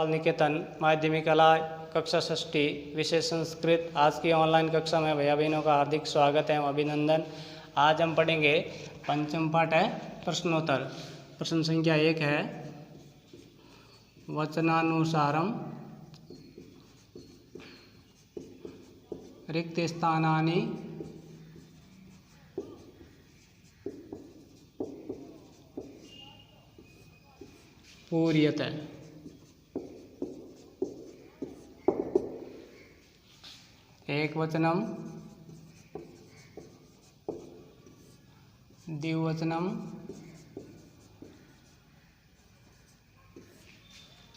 बाल निकेतन माध्यमिक कला कक्षा षष्ठी विषय संस्कृत। आज की ऑनलाइन कक्षा में भैया बहनों का हार्दिक स्वागत एवं अभिनंदन। आज हम पढ़ेंगे पंचम पाठ है प्रश्नोत्तर। प्रश्न संख्या 1 है वचनानुसारम रिक्त स्थानानि पूर्यते। एकवचनम द्विवचनम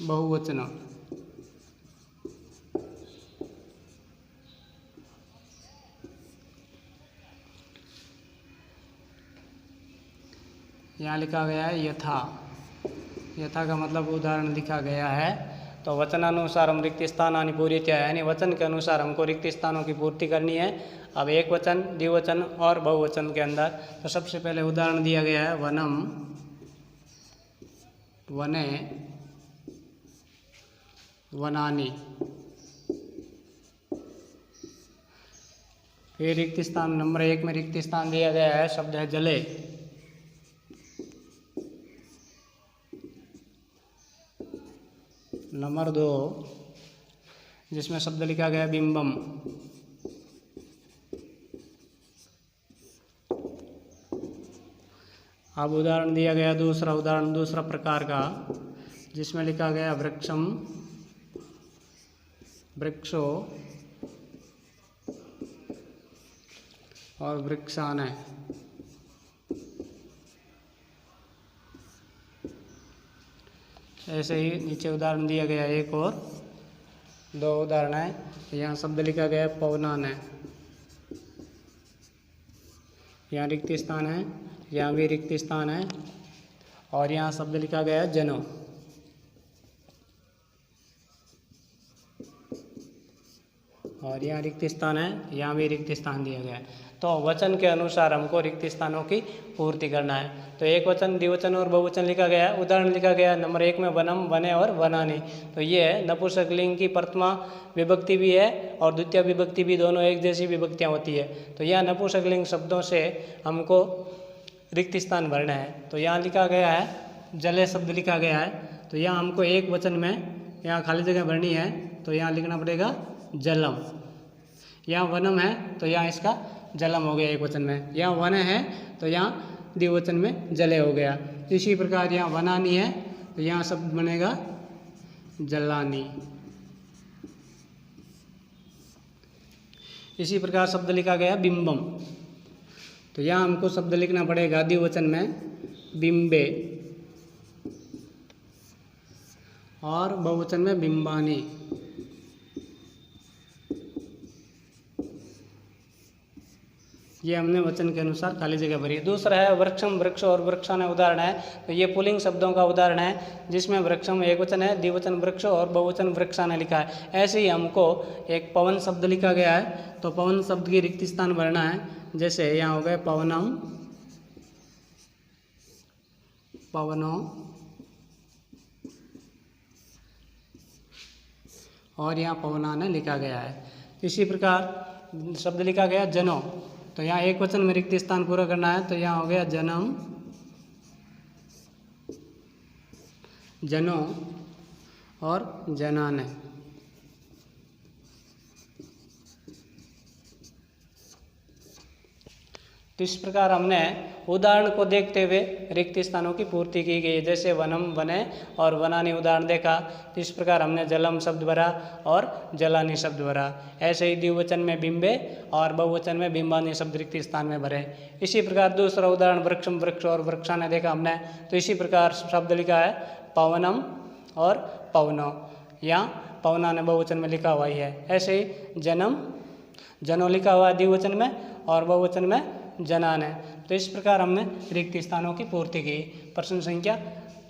बहुवचनम। यहाँ लिखा गया है यथा। यथा का मतलब उदाहरण लिखा गया है। तो वचनानुसार हम रिक्त स्थानानि पूर्यते, यानी वचन के अनुसार हमको रिक्त स्थानों की पूर्ति करनी है। अब एक वचन, द्विवचन और बहुवचन के अंदर तो सबसे पहले उदाहरण दिया गया है वनम, वने, वनानि। फिर रिक्त स्थान नंबर 1 में रिक्त स्थान दिया गया है, शब्द है जले। नंबर 2 जिसमें शब्द लिखा गया बिंबम। अब उदाहरण दिया गया दूसरा उदाहरण दूसरा प्रकार का, जिसमें लिखा गया वृक्षम, वृक्षो और वृक्षान। ऐसे ही नीचे उदाहरण दिया गया एक और 2 उदाहरण है। यहाँ शब्द लिखा गया है पवनान है, यहाँ रिक्त स्थान है, यहाँ भी रिक्त स्थान है। और यहाँ शब्द लिखा गया है जनो। और यहाँ रिक्त स्थान है, यहाँ भी रिक्त स्थान दिया गया है। तो वचन के अनुसार हमको रिक्त स्थानों की पूर्ति करना है। तो एक वचन, द्विवचन और बहुवचन लिखा गया है। उदाहरण लिखा गया है नंबर 1 में वनम, वने और वनानि। तो ये है नपुंसकलिंग की प्रथमा विभक्ति भी है और द्वितीय विभक्ति भी, दोनों एक जैसी विभक्तियाँ होती है। तो यह नपुंसकलिंग शब्दों से हमको रिक्त स्थान भरना है। तो यहाँ लिखा गया है जले शब्द लिखा गया है। तो यहाँ हमको एक वचन में यहाँ खाली जगह भरनी है। तो यहाँ लिखना पड़ेगा जलम। यहाँ वनम है तो यहाँ इसका जलम हो गया एक वचन में। यहाँ वन है तो यहाँ द्विवचन में जले हो गया। इसी प्रकार यहाँ वनानी है तो यहाँ शब्द बनेगा जलानी। इसी प्रकार शब्द लिखा गया बिंबम। तो यहाँ हमको शब्द लिखना पड़ेगा द्विवचन में बिंबे और बहुवचन में बिंबानी। ये हमने वचन के अनुसार खाली जगह भरी है। दूसरा है वृक्षम, वृक्ष और वृक्षान उदाहरण है। तो ये पुल्लिंग शब्दों का उदाहरण है, जिसमें वृक्षम एक वचन है, द्विवचन वृक्ष और बहुवचन वृक्षान लिखा है। ऐसे ही हमको एक पवन शब्द लिखा गया है। तो पवन शब्द की रिक्त स्थान भरना है। जैसे यहाँ हो गए पवनम, पवनो और यहाँ पवनान लिखा गया है। इसी प्रकार शब्द लिखा गया जनो। तो यहाँ एक वचन में रिक्त स्थान पूरा करना है। तो यहाँ हो गया जनम, जनो और जनान। तो इस प्रकार हमने उदाहरण को देखते हुए रिक्त स्थानों की पूर्ति की गई। जैसे वनम, वने और वनानी उदाहरण देखा। तो इस प्रकार हमने जलम शब्द भरा और जलानी शब्द भरा। ऐसे ही द्विवचन में बिंबे और बहुवचन में बिंबानी शब्द रिक्त स्थान में भरे। इसी प्रकार दूसरा उदाहरण वृक्षम, वृक्ष और वृक्षान देखा हमने। तो इसी प्रकार शब्द लिखा है पवनम और पवनो। यहाँ पवना ने बहुवचन में लिखा हुआ ही है। ऐसे ही जन्म, जनो लिखा हुआ है द्विवचन में और बहुवचन में जनान है। तो इस प्रकार हमने रिक्त स्थानों की पूर्ति की प्रश्न संख्या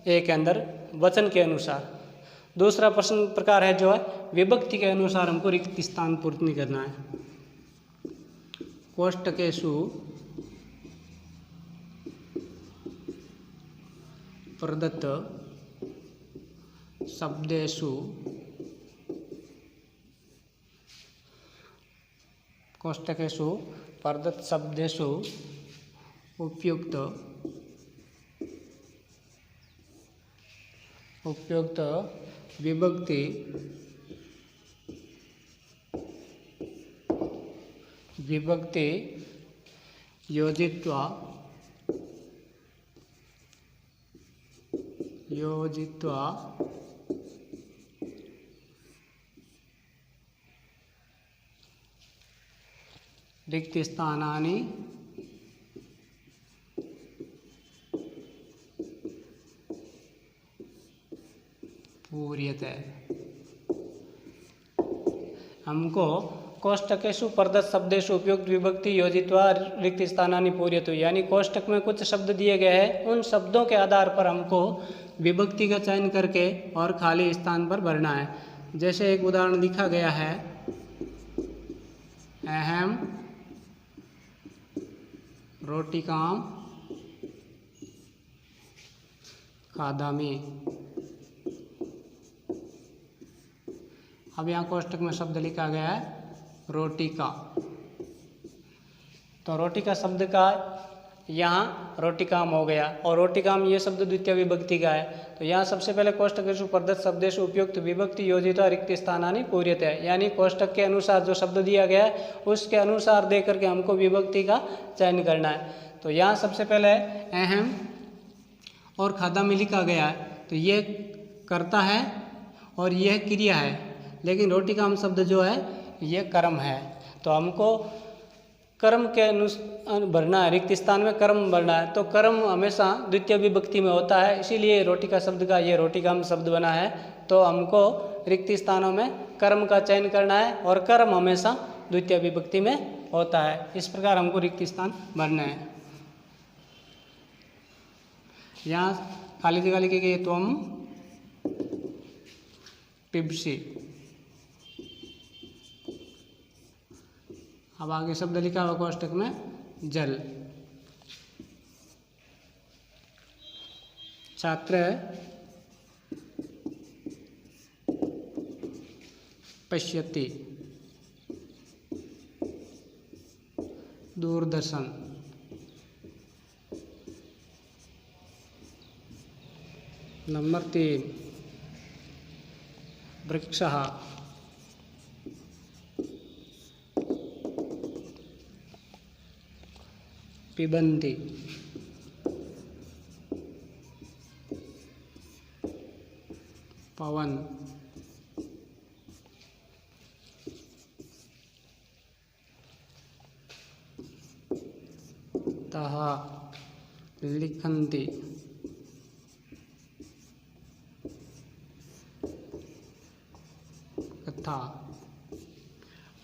1 के अंदर वचन के अनुसार। दूसरा प्रश्न प्रकार है जो है विभक्ति के अनुसार हमको रिक्त स्थान पूर्ति करना है। कोष्टकेषु प्रदत्त शब्देषु कोष्टकेषु प्रदत्त शब्देषु उपयुक्त विभक्ति योजित्वा रिक्तस्थानानि पूर्यते। हमको कोष्टकेषु प्रदत्त शब्देषु उपयुक्त विभक्ति योजित्वा रिक्त स्थानानि पूर्यते, यानी कोष्टक में कुछ शब्द दिए गए हैं, उन शब्दों के आधार पर हमको विभक्ति का चयन करके और खाली स्थान पर भरना है। जैसे एक उदाहरण लिखा गया है, अहम रोटिकां खादामि। अब यहाँ कोष्टक में शब्द लिखा गया है रोटिका, तो रोटिका शब्द का यहाँ रोटिकाम हो गया, और रोटिकाम ये शब्द द्वितीय विभक्ति का है। तो यहाँ सबसे पहले कोष्टकेषु प्रदत्त शब्देषु उपयुक्त विभक्ति योजित्वा रिक्त स्थानानि पूर्यते, यानी कोष्टक के अनुसार जो शब्द दिया गया है उसके अनुसार दे करके हमको विभक्ति का चयन करना है। तो यहाँ सबसे पहले अहम और खादामि लिखा गया है, तो ये कर्ता है और यह क्रिया है, लेकिन रोटिकाम शब्द जो है ये कर्म है। तो हमको कर्म के अनुसार भरना है, रिक्त स्थान में कर्म भरना है। तो कर्म हमेशा द्वितीय विभक्ति में होता है, इसीलिए रोटिका शब्द का ये रोटिकाम शब्द बना है। तो हमको रिक्त स्थानों में कर्म का चयन करना है, और कर्म हमेशा द्वितीय विभक्ति में होता है। इस प्रकार हमको रिक्त स्थान भरना है। यहाँ खाली जगह लिखी गई त्वम पिबसि। अब आगे शब्द लिखा हुआ कोष्टक में जल। छात्र पश्यति दूरदर्शन। नंबर 3 वृक्षः पिबन्ति। पवन तः लिखन्ति। कथा।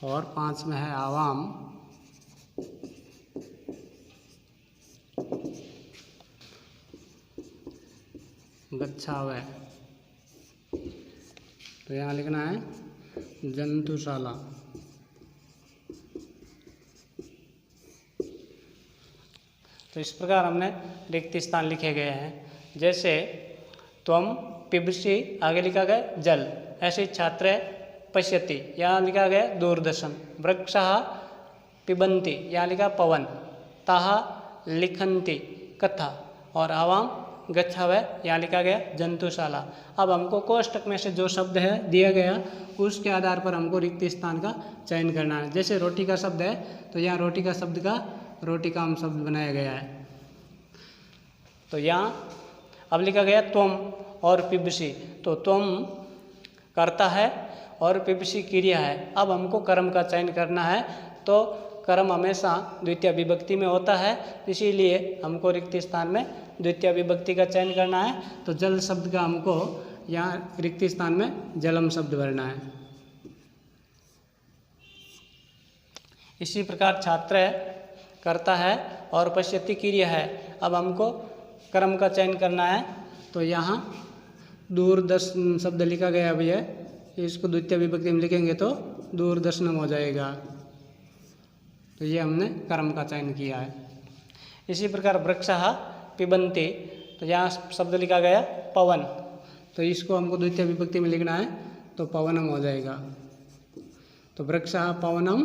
और 5 में है आवाम गच्छावै। तो यहाँ लिखना है जंतुशाला। तो इस प्रकार हमने रिक्त स्थान लिखे गए हैं। जैसे त्वम पिबसि, आगे लिखा गया जल। ऐसे छात्र पश्यति, यहाँ लिखा गया दूरदर्शन। वृक्षः पिबन्ति, यहाँ लिखा पवन। ताः लिखन्ति कथा। और आवाम गच्छावै, यहाँ लिखा गया जंतुशाला। अब हमको कोष्टक में से जो शब्द है दिया गया उसके आधार पर हमको रिक्त स्थान का चयन करना है। जैसे रोटी का शब्द है, तो यहाँ रोटी का शब्द का रोटिकाम शब्द बनाया गया है। तो यहाँ अब लिखा गया त्वम और पिबसि। तो त्वम कर्ता है और पिबसि क्रिया है। अब हमको कर्म का चयन करना है। तो कर्म हमेशा द्वितीय विभक्ति में होता है, इसीलिए हमको रिक्त स्थान में द्वितीय विभक्ति का चयन करना है। तो जल शब्द का हमको यहाँ रिक्त स्थान में जलम शब्द भरना है। इसी प्रकार छात्र करता है और पश्यति क्रिया है। अब हमको कर्म का चयन करना है। तो यहाँ दूरदर्शन शब्द लिखा गया भैया, इसको द्वितीय विभक्ति में लिखेंगे तो दूरदर्शनम हो जाएगा। तो ये हमने कर्म का चयन किया है। इसी प्रकार वृक्षः पिबन्ति, तो यहाँ शब्द लिखा गया पवन। तो इसको हमको द्वितीय विभक्ति में लिखना है, तो पवनम हो जाएगा। तो वृक्षः पवनम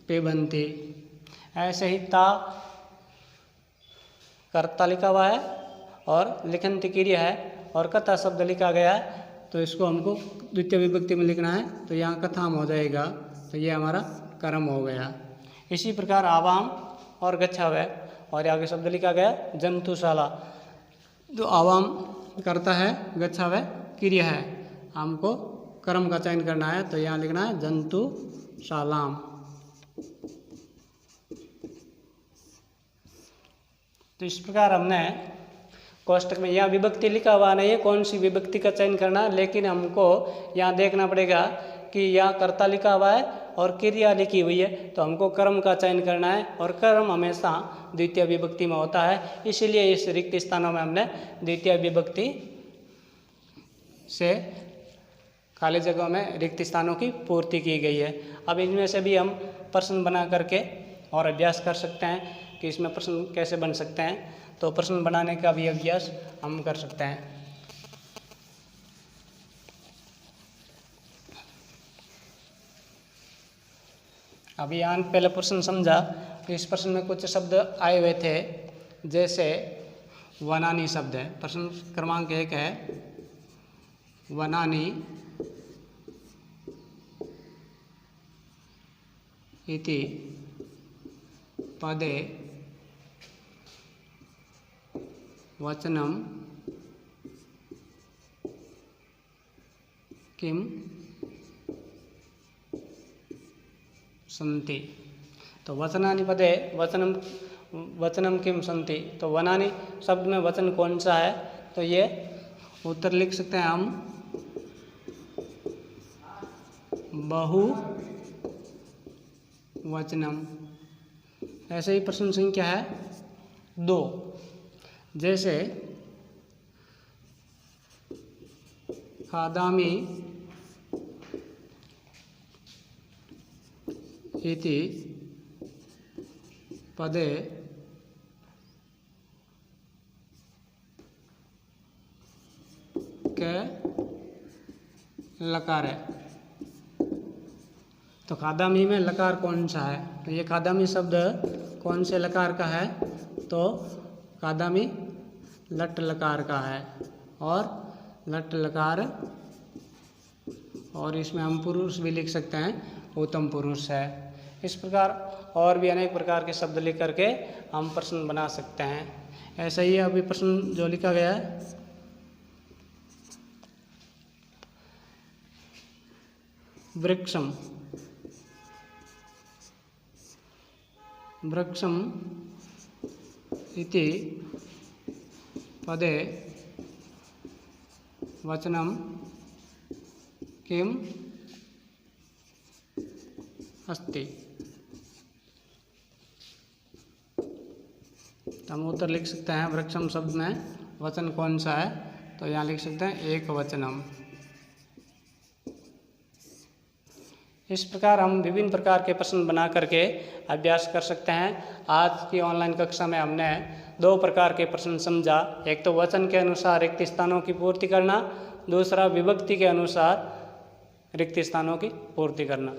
पिबन्ति। ऐसे ही ता कर्ता लिखा हुआ है और लिखन्ति क्रिया है और कथा शब्द लिखा गया है, तो इसको हमको द्वितीय विभक्ति में लिखना है, तो यहाँ कथाम हो जाएगा। तो ये हमारा कर्म हो गया। इसी प्रकार आवाम और गच्छावह और आगे शब्द लिखा गया जंतुशाला। तो आवाम करता है, गच्छावह क्रिया है, हमको कर्म का चयन करना है, तो यहाँ लिखना है जंतुशालाम। तो इस प्रकार हमने कोष्टक में यहाँ विभक्ति लिखा हुआ नहीं है, कौन सी विभक्ति का चयन करना है, लेकिन हमको यहाँ देखना पड़ेगा कि यहाँ कर्ता लिखा हुआ है और क्रिया लिखी हुई है, तो हमको कर्म का चयन करना है और कर्म हमेशा द्वितीय विभक्ति में होता है। इसीलिए इस रिक्त स्थानों में हमने द्वितीय विभक्ति से खाली जगहों में रिक्त स्थानों की पूर्ति की गई है। अब इनमें से भी हम प्रश्न बना करके और अभ्यास कर सकते हैं कि इसमें प्रश्न कैसे बन सकते हैं, तो प्रश्न बनाने का भी अभ्यास हम कर सकते हैं। अभी यहाँ पहले प्रश्न समझा, तो इस प्रश्न में कुछ शब्द आए हुए थे, जैसे वनानी शब्द है। प्रश्न क्रमांक 1 है वनानी इति पदे वचनम किम सन्ति। तो वचनानि पदे वचनम किम सन्ति, तो वनानि शब्द में वचन कौन सा है, तो ये उत्तर लिख सकते हैं हम बहु वचनम। ऐसे ही प्रश्न संख्या है 2, जैसे खादामि इति पदे के लकार है। तो खादामी में लकार कौन सा है, तो ये खादामी शब्द कौन से लकार का है, तो खादामी लट लकार का है और लट लकार, और इसमें हम पुरुष भी लिख सकते हैं, उत्तम पुरुष है। इस प्रकार और भी अनेक प्रकार के शब्द लिख करके हम प्रश्न बना सकते हैं। ऐसा ही अभी प्रश्न जो लिखा गया है वृक्षम, वृक्षम इति पदे वचनम किम अस्ति। तो हम उत्तर लिख सकते हैं वृक्षम शब्द में वचन कौन सा है, तो यहाँ लिख सकते हैं एक वचनम। इस प्रकार हम विभिन्न प्रकार के प्रश्न बना करके अभ्यास कर सकते हैं। आज की ऑनलाइन कक्षा में हमने 2 प्रकार के प्रश्न समझा, एक तो वचन के अनुसार रिक्त स्थानों की पूर्ति करना, दूसरा विभक्ति के अनुसार रिक्त स्थानों की पूर्ति करना।